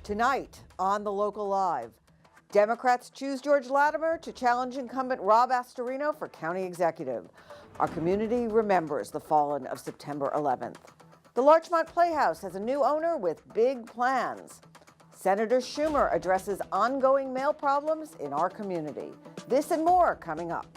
Tonight on The Local Live, Democrats choose George Latimer to challenge incumbent Rob Astorino for county executive. Our community remembers the fallen of September 11th. The Larchmont Playhouse has a new owner with big plans. Senator Schumer addresses ongoing mail problems in our community. This and more coming up.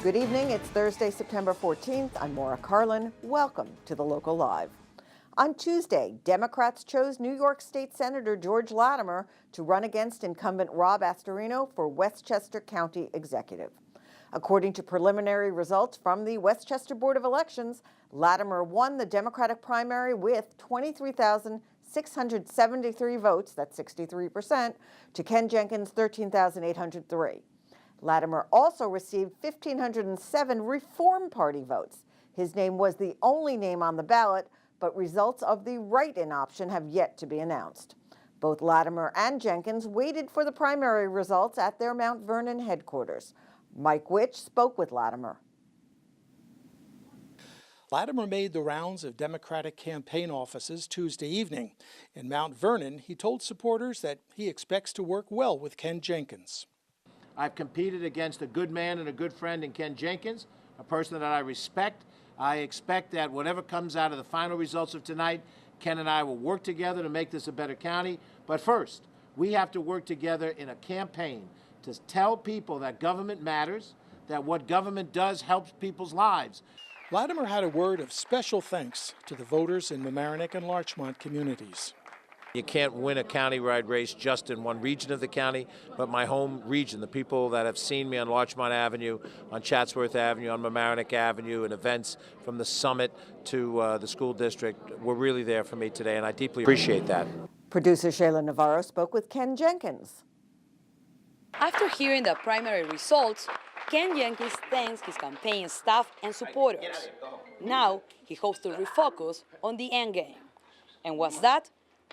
Good evening. It's Thursday, September 14th. I'm Maura Carlin. Welcome to The Local Live. On Tuesday, Democrats chose New York State Senator George Latimer to run against incumbent Rob Astorino for Westchester County Executive. According to preliminary results from the Westchester Board of Elections, Latimer won the Democratic primary with 23,673 votes, that's 63%, to Ken Jenkins' 13,803. Latimer also received 1,507 Reform Party votes. His name was the only name on the ballot, but results of the write-in option have yet to be announced. Both Latimer and Jenkins waited for the primary results at their Mount Vernon headquarters. Mike Witch spoke with Latimer. Latimer made the rounds of Democratic campaign offices Tuesday evening. In Mount Vernon, he told supporters that he expects to work well with Ken Jenkins. I've competed against a good man and a good friend in Ken Jenkins, a person that I respect. I expect that whatever comes out of the final results of tonight, Ken and I will work together to make this a better county. But first, we have to work together in a campaign to tell people that government matters, that what government does helps people's lives. Latimer had a word of special thanks to the voters in Mamaroneck and Larchmont communities. You can't win a countywide race just in one region of the county, but my home region, the people that have seen me on Larchmont Avenue, on Chatsworth Avenue, on Mamaroneck Avenue, and events from the summit to the school district, were really there for me today, and I deeply appreciate that. Producer Shayla Navarro spoke with Ken Jenkins. After hearing the primary results, Ken Jenkins thanks his campaign staff and supporters. Now he hopes to refocus on the end game. And what's that?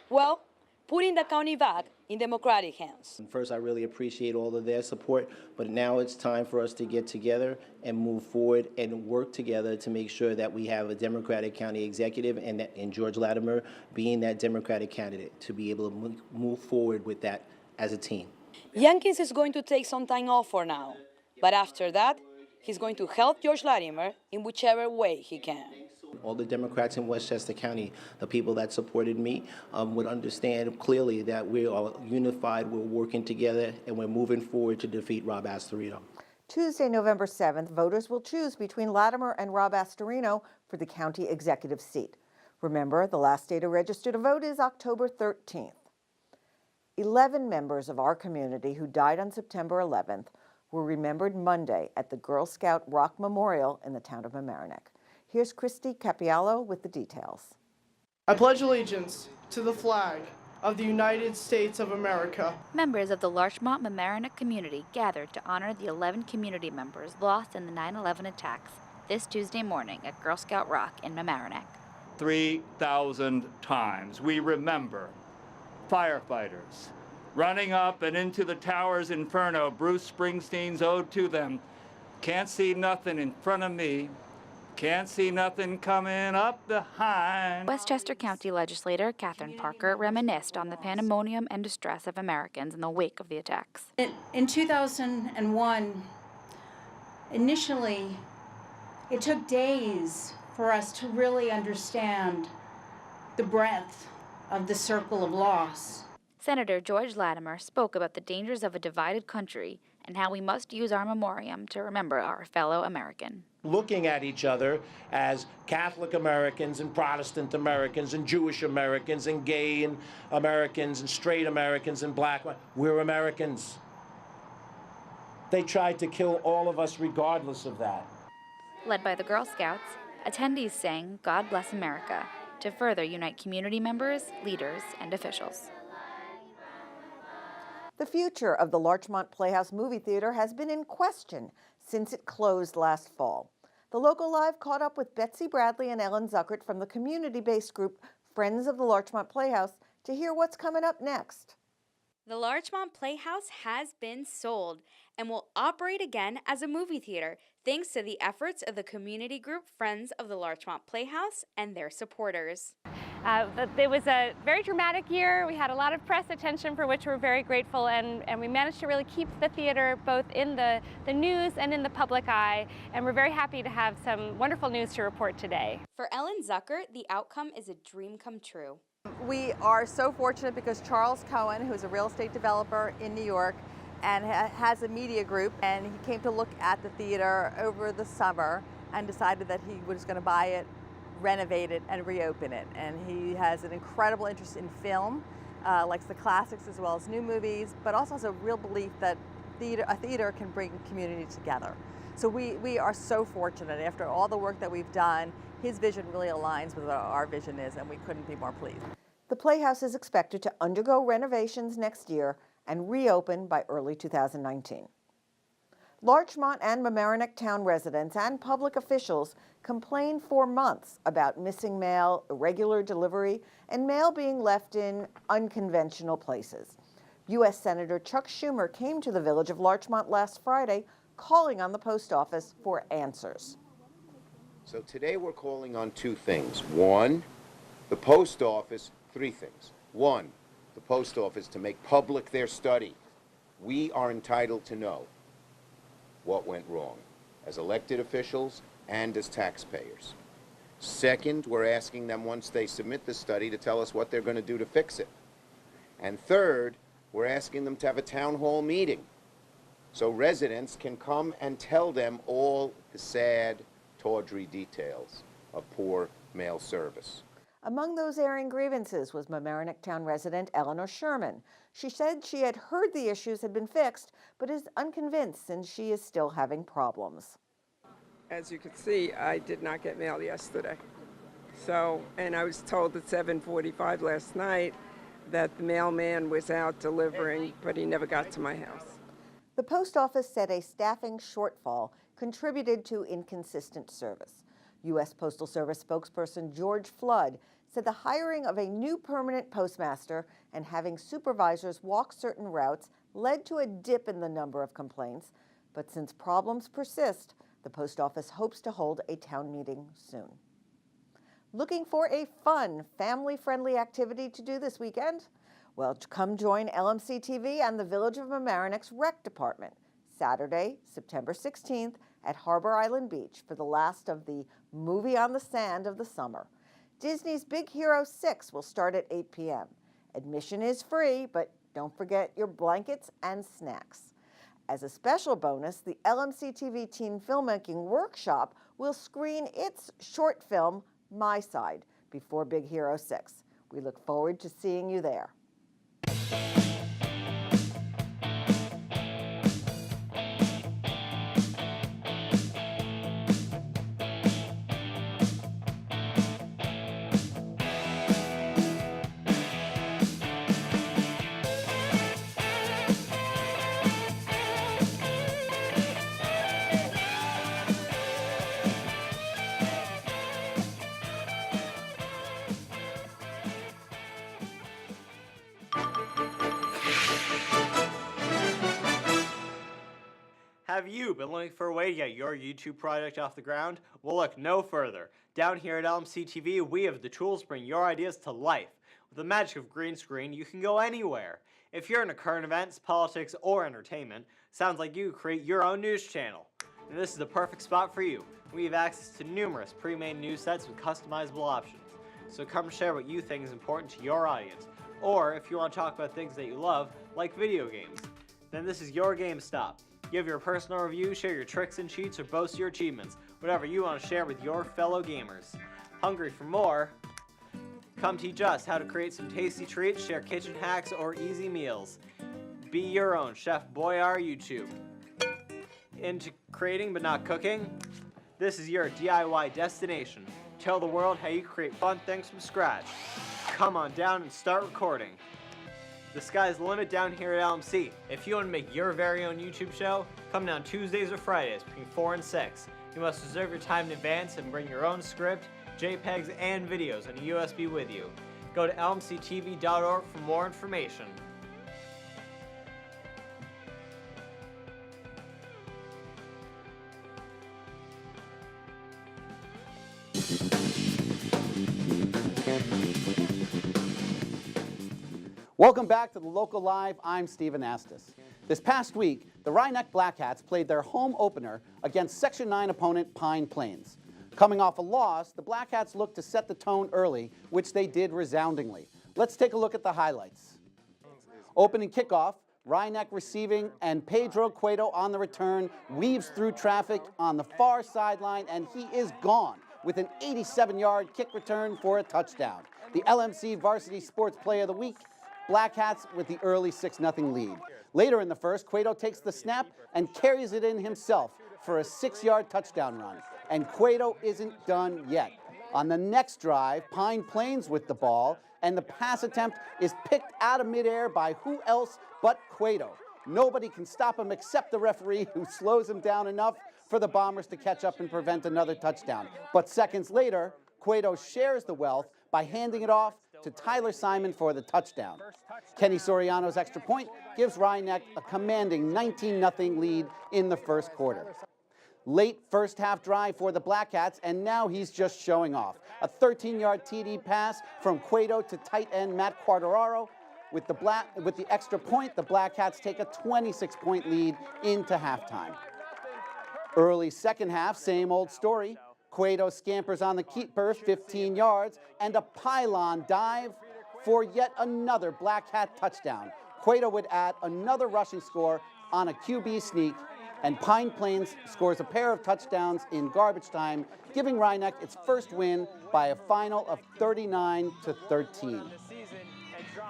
Well, putting the county back in Democratic hands. First, I really appreciate all of their support, but now it's time for us to get together and move forward and work together to make sure that we have a Democratic county executive and George Latimer being that Democratic candidate to be able to move forward with that as a team. Jenkins is going to take some time off for now, but after that, he's going to help George Latimer in whichever way he can. All the Democrats in Westchester County, the people that supported me, would understand clearly that we are unified, we're working together, and we're moving forward to defeat Rob Astorino. Tuesday, November 7th, voters will choose between Latimer and Rob Astorino for the county executive seat. Remember, the last day to register to vote is October 13th. 11 members of our community who died on September 11th were remembered Monday at the Girl Scout Rock Memorial in the town of Mamaroneck. Here's Christy Capiello with the details. I pledge allegiance to the flag of the United States of America. Members of the Larchmont Mamaroneck community gathered to honor the 11 community members lost in the 9/11 attacks this Tuesday morning at Girl Scout Rock in Mamaroneck. 3,000 times we remember firefighters running up and into the tower's inferno Bruce Springsteen's ode to them. Can't see nothing in front of me. Can't see nothing coming up behind. Westchester County legislator Catherine Parker reminisced on the pandemonium and distress of Americans in the wake of the attacks. In 2001, initially, it took days for us to really understand the breadth of the circle of loss. Senator George Latimer spoke about the dangers of a divided country and how we must use our memoriam to remember our fellow American. Looking at each other as Catholic Americans and Protestant Americans and Jewish Americans and gay and Americans and straight Americans and black, we're Americans. They tried to kill all of us regardless of that. Led by the Girl Scouts, attendees sang God Bless America to further unite community members, leaders, and officials. The future of the Larchmont Playhouse movie theater has been in question since it closed last fall. The Local Live caught up with Betsy Bradley and Ellen Zuckert from the community-based group Friends of the Larchmont Playhouse to hear what's coming up next. The Larchmont Playhouse has been sold and will operate again as a movie theater thanks to the efforts of the community group Friends of the Larchmont Playhouse and their supporters. It was a very dramatic year. We had a lot of press attention for which we're very grateful, and we managed to really keep the theater both in the news and in the public eye, and we're very happy to have some wonderful news to report today. For Ellen Zuckert, the outcome is a dream come true. We are so fortunate because Charles Cohen, who's a real estate developer in New York and has a media group, and he came to look at the theater over the summer and decided that he was going to buy it, renovate it, and reopen it. And he has an incredible interest in film, likes the classics as well as new movies, but also has a real belief that a theater can bring community together. So we are so fortunate. After all the work that we've done, his vision really aligns with what our vision is, and we couldn't be more pleased. The Playhouse is expected to undergo renovations next year and reopen by early 2019. Larchmont and Mamaroneck town residents and public officials complained for months about missing mail, irregular delivery, and mail being left in unconventional places. U.S. Senator Chuck Schumer came to the village of Larchmont last Friday, calling on the post office for answers. So today we're calling on two things. One, the post office, three things. One, the post office to make public their study. We are entitled to know what went wrong as elected officials and as taxpayers. Second, we're asking them once they submit the study to tell us what they're going to do to fix it. And third, we're asking them to have a town hall meeting so residents can come and tell them all the sad, tawdry details of poor mail service. Among those airing grievances was Mamaroneck town resident Eleanor Sherman. She said she had heard the issues had been fixed, but is unconvinced since she is still having problems. As you can see, I did not get mail yesterday. And I was told at 7:45 last night that the mailman was out delivering, but he never got to my house. The post office said a staffing shortfall contributed to inconsistent service. U.S. Postal Service spokesperson George Flood said the hiring of a new permanent postmaster and having supervisors walk certain routes led to a dip in the number of complaints, but since problems persist, the post office hopes to hold a town meeting soon. Looking for a fun, family-friendly activity to do this weekend? Well, come join LMC TV and the Village of Mamaroneck's Rec Department Saturday, September 16th at Harbor Island Beach for the last of the Movie on the Sand of the summer. Disney's Big Hero 6 will start at 8 p.m. Admission is free, but don't forget your blankets and snacks. As a special bonus, the LMC TV Teen Filmmaking Workshop will screen its short film, My Side, before Big Hero 6. We look forward to seeing you there. Have you been looking for a way to get your YouTube project off the ground? Well, look no further. Down here at LMC TV, we have the tools to bring your ideas to life. With the magic of green screen, you can go anywhere. If you're into current events, politics, or entertainment, sounds like you create your own news channel. And this is the perfect spot for you. We have access to numerous pre-made news sets with customizable options. So come share what you think is important to your audience. Or if you want to talk about things that you love, like video games, then this is your GameStop. Give your personal review, share your tricks and cheats, or boast your achievements. Whatever you want to share with your fellow gamers. Hungry for more? Come teach us how to create some tasty treats, share kitchen hacks, or easy meals. Be your own Chef Boyar YouTube. Into creating but not cooking? This is your DIY destination. Tell the world how you create fun things from scratch. Come on down and start recording. The sky's the limit down here at LMC. If you want to make your very own YouTube show, come down Tuesdays or Fridays between 4 and 6. You must reserve your time in advance and bring your own script, JPEGs, and videos on a USB with you. Go to lmctv.org for more information. Welcome back to the Local Live. I'm Stephen Astis. This past week, the Rhinebeck Blackcats played their home opener against Section 9 opponent Pine Plains. Coming off a loss, the Blackcats looked to set the tone early, which they did resoundingly. Let's take a look at the highlights. Opening kickoff, Rhinebeck receiving, and Pedro Cueto on the return weaves through traffic on the far sideline, and he is gone with an 87-yard kick return for a touchdown. The LMC Varsity Sports Play of the Week, Blackcats with the early 6-0 lead. Later in the first, Cueto takes the snap and carries it in himself for a 6-yard touchdown run. And Cueto isn't done yet. On the next drive, Pine Plains with the ball, and the pass attempt is picked out of midair by who else but Cueto. Nobody can stop him except the referee, who slows him down enough for the Bombers to catch up and prevent another touchdown. But seconds later, Cueto shares the wealth by handing it off to Tyler Simon for the touchdown. Kenny Soriano's extra point gives Rhinebeck a commanding 19-0 lead in the first quarter. Late first half drive for the Blackcats, and now he's just showing off. A 13-yard TD pass from Cueto to tight end Matt Quartararo. With the extra point, the Blackcats take a 26-point lead into halftime. Early second half, same old story. Cueto scampers on the keeper 15 yards and a pylon dive for yet another Blackcat touchdown. Cueto would add another rushing score on a QB sneak, and Pine Plains scores a pair of touchdowns in garbage time, giving Rhinebeck its first win by a final of 39-13.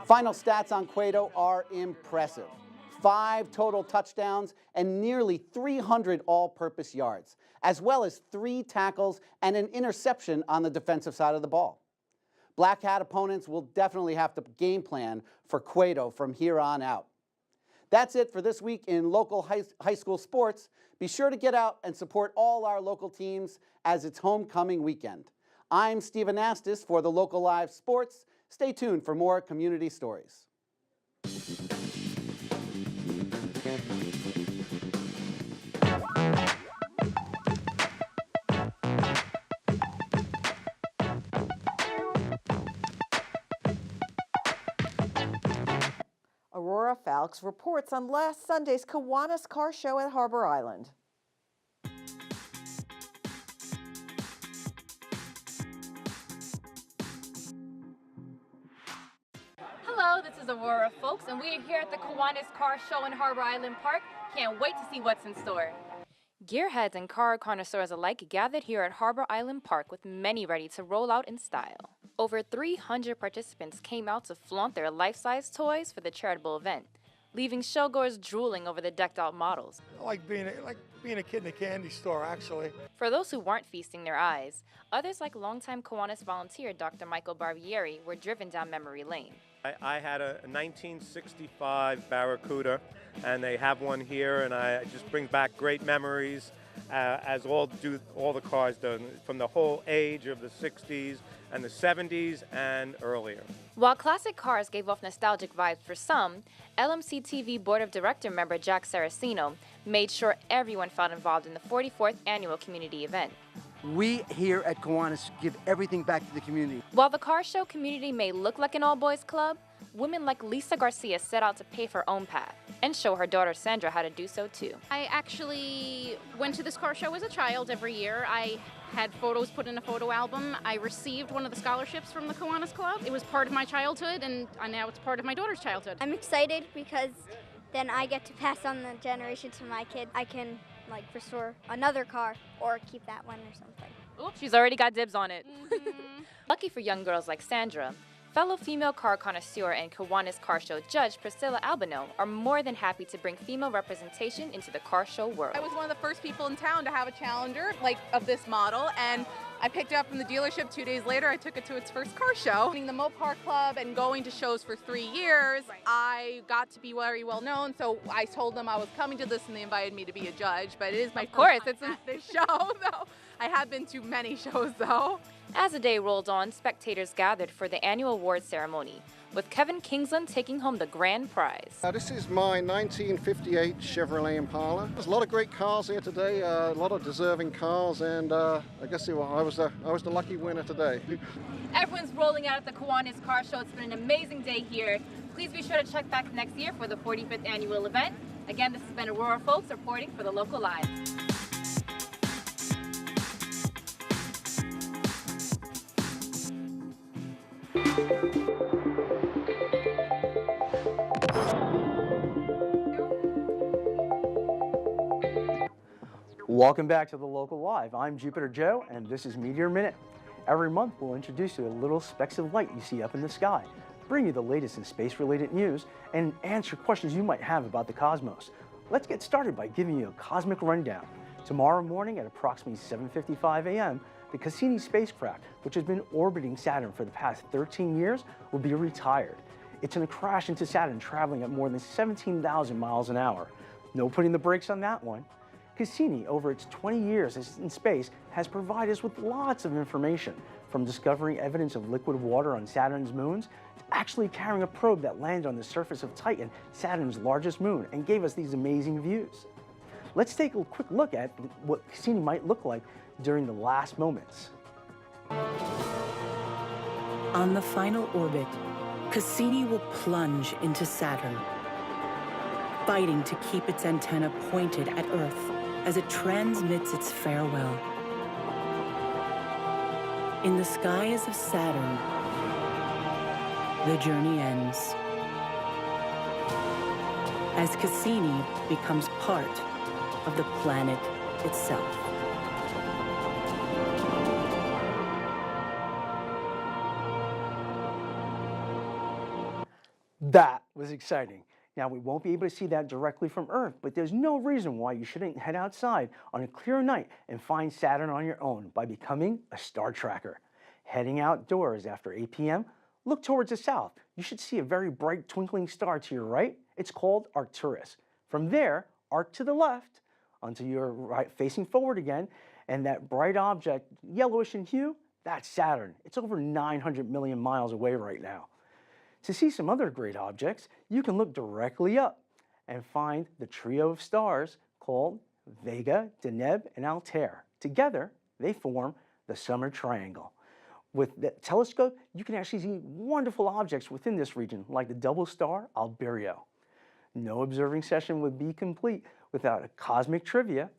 Final stats on Cueto are impressive. 5 total touchdowns and nearly 300 all-purpose yards, as well as 3 tackles and an interception on the defensive side of the ball. Blackcat opponents will definitely have to game plan for Cueto from here on out. That's it for this week in local high school sports. Be sure to get out and support all our local teams as it's homecoming weekend. I'm Stephen Astis for the Local Live Sports. Stay tuned for more community stories. Aurora Falks reports on last Sunday's Kiwanis Car Show at Harbor Island. Hello, this is Aurora, folks, and we are here at the Kiwanis Car Show in Harbor Island Park. Can't wait to see what's in store. Gearheads and car connoisseurs alike gathered here at Harbor Island Park with many ready to roll out in style. Over 300 participants came out to flaunt their life-size toys for the charitable event, leaving showgoers drooling over the decked-out models. I like being a kid in a candy store, actually. For those who weren't feasting their eyes, others like longtime Kiwanis volunteer Dr. Michael Barbieri were driven down memory lane. I had a 1965 Barracuda, and they have one here, and it just brings back great memories, as all the cars do, from the whole age of the 60s and the 70s and earlier. While classic cars gave off nostalgic vibes for some, LMC TV Board of Director member Jack Saraceno made sure everyone felt involved in the 44th annual community event. We here at Kiwanis give everything back to the community. While the car show community may look like an all-boys club, women like Lisa Garcia set out to pave her own path and show her daughter Sandra how to do so too. I actually went to this car show as a child every year. I had photos put in a photo album. I received one of the scholarships from the Kiwanis Club. It was part of my childhood, and now it's part of my daughter's childhood. I'm excited because then I get to pass on the generation to my kid. I can restore another car or keep that one or something. Oh, she's already got dibs on it. Lucky for young girls like Sandra, fellow female car connoisseur and Kiwanis Car Show judge Priscilla Albino are more than happy to bring female representation into the car show world. I was one of the first people in town to have a Challenger of this model, and I picked it up from the dealership 2 days later. I took it to its first car show. Being the Mopar Club and going to shows for 3 years, I got to be very well known. So I told them I was coming to this and they invited me to be a judge. But it is my first time at this show, though. I have been to many shows, though. As the day rolled on, spectators gathered for the annual award ceremony, with Kevin Kingsland taking home the grand prize. This is my 1958 Chevrolet Impala. There's a lot of great cars here today, a lot of deserving cars, and I guess I was the lucky winner today. Everyone's rolling out at the Kiwanis Car Show. It's been an amazing day here. Please be sure to check back next year for the 45th annual event. Again, this has been Aurora Folks reporting for the Local Live. Welcome back to the Local Live. I'm Jupiter Joe, and this is Meteor Minute. Every month, we'll introduce you to little specks of light you see up in the sky, bring you the latest in space-related news, and answer questions you might have about the cosmos. Let's get started by giving you a cosmic rundown. Tomorrow morning at approximately 7:55 a.m., the Cassini spacecraft, which has been orbiting Saturn for the past 13 years, will be retired. It's going to crash into Saturn, traveling at more than 17,000 miles an hour. No putting the brakes on that one. Cassini, over its 20 years in space, has provided us with lots of information, from discovering evidence of liquid water on Saturn's moons to actually carrying a probe that landed on the surface of Titan, Saturn's largest moon, and gave us these amazing views. Let's take a quick look at what Cassini might look like during the last moments. On the final orbit, Cassini will plunge into Saturn, fighting to keep its antenna pointed at Earth as it transmits its farewell. In the skies of Saturn, the journey ends, as Cassini becomes part of the planet itself. That was exciting. Now, we won't be able to see that directly from Earth, but there's no reason why you shouldn't head outside on a clear night and find Saturn on your own by becoming a star tracker. Heading outdoors after 8 p.m., look towards the south. You should see a very bright twinkling star to your right. It's called Arcturus. From there, arc to the left until you're right, facing forward again, and that bright object, yellowish in hue, that's Saturn. It's over 900 million miles away right now. To see some other great objects, you can look directly up and find the trio of stars called Vega, Deneb, and Altair. Together, they form the Summer Triangle. With the telescope, you can actually see wonderful objects within this region, like the double star Albireo. No observing session would be complete without a cosmic trivia.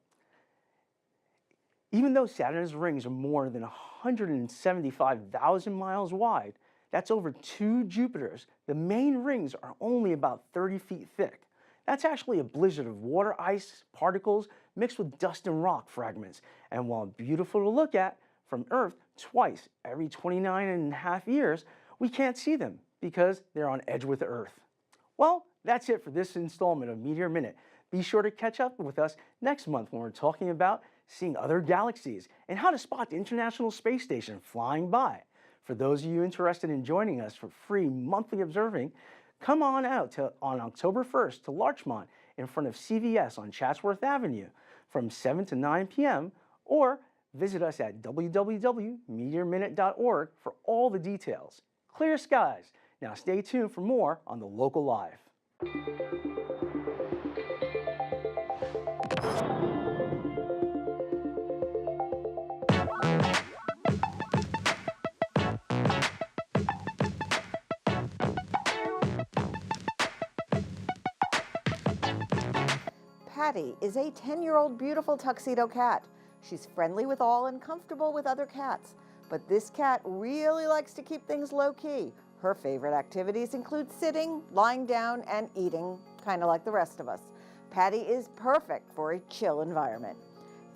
Even though Saturn's rings are more than 175,000 miles wide, that's over 2 Jupiters, the main rings are only about 30 feet thick. That's actually a blizzard of water ice particles mixed with dust and rock fragments. And while beautiful to look at from Earth twice every 29.5 years, we can't see them because they're on edge with Earth. Well, that's it for this installment of Meteor Minute. Be sure to catch up with us next month when we're talking about seeing other galaxies and how to spot the International Space Station flying by. For those of you interested in joining us for free monthly observing, come on out on October 1st to Larchmont in front of CVS on Chatsworth Avenue from 7 to 9 p.m. or visit us at www.meteorminute.org for all the details. Clear skies. Now stay tuned for more on the Local Live. Patty is a 10-year-old beautiful tuxedo cat. She's friendly with all and comfortable with other cats. But this cat really likes to keep things low-key. Her favorite activities include sitting, lying down, and eating, kind of like the rest of us. Patty is perfect for a chill environment.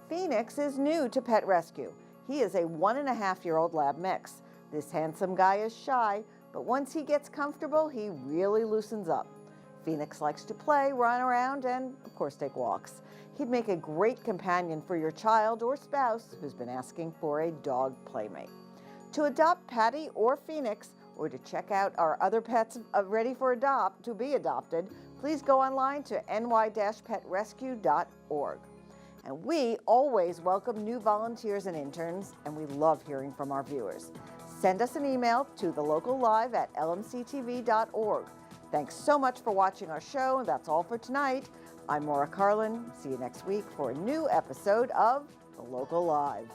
Phoenix is new to Pet Rescue. He is a 1.5-year-old lab mix. This handsome guy is shy, but once he gets comfortable, he really loosens up. Phoenix likes to play, run around, and of course take walks. He'd make a great companion for your child or spouse who's been asking for a dog playmate. To adopt Patty or Phoenix, or to check out our other pets ready to be adopted, please go online to ny-petrescue.org. And we always welcome new volunteers and interns, and we love hearing from our viewers. Send us an email to thelocallive@lmctv.org. Thanks so much for watching our show, and that's all for tonight. I'm Maura Carlin. See you next week for a new episode of The Local Live.